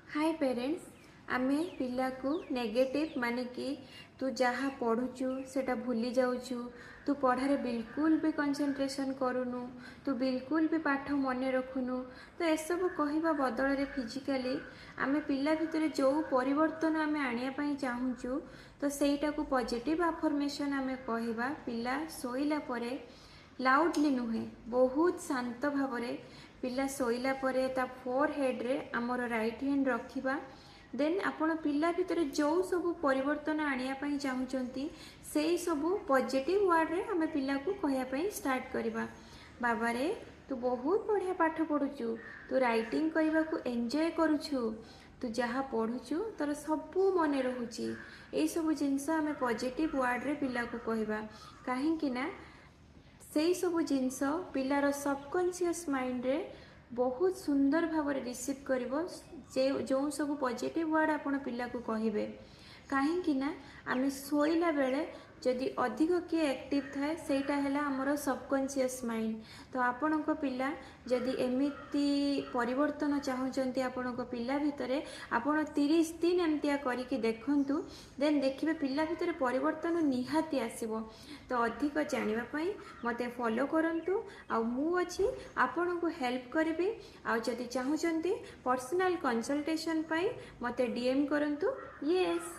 हाय parents. आमे पिला को नेगेटिव माने कि तू जहाँ पढ़ुचु सेटा भूली जाऊचु, तू पढ़ारे बिल्कुल भी कंसंट्रेशन करूनु, तू बिल्कुल भी पाठ मन रखुनु, तो एसबू कहवा बदल फिजिकाली आमे पिला भितर जो परिवर्तन आमे आनिया पई चाहूचु तो सेटा को पॉजिटिव अफर्मेशन आमे कहवा। पिला सोइला परे लाउडली नुहे बहुत शांत भाव पिला सोइला परे ता फोर हेड रे आमर राइट हैंड रखिबा। देन आपण पिला भितर जो सब परिवर्तन आनिया पई चाहूचंती सेई सब पॉजिटिव वर्ड रे हमें पिला को कहया पई स्टार्ट करबा। बाबा रे तू बहुत बढ़िया पाठ पढ़ुचु, तू राइटिंग करबा को एंजॉय करूछु, तू जहाँ पढ़ुचु तोर सबू मन रहुची। ए सब जिनस आमे पॉजिटिव वर्ड रे पिला को कहबा। काहेकि ना सेई सब जिनस पिलार सबकॉन्शियस माइंड रे बहुत सुंदर भाव रिसीव करिवो। जो सब पॉजिटिव वर्ड आपण पिला को कहिबे। काहेकि ना आमे सोइला बेले जदि अधिक किए एक्टिव थाए सेटा हैला हमर सबकॉन्शियस माइंड। तो आपणक पिला जदि एमिति परिवर्तन चाहूचंती आपणक पिला भितरे आपण 30 दिन एमतिया करिकि देखंतु, देन देखिबे पिला भितरे परिवर्तन निहाती आसीबो। तो अधिक जानिबा पई मते फॉलो करंतु आ मु अछि आपणक हेल्प करबी। आ जदि चाहूचंती पर्सनल कंसल्टेशन पई मते डीएम करंतु। यस।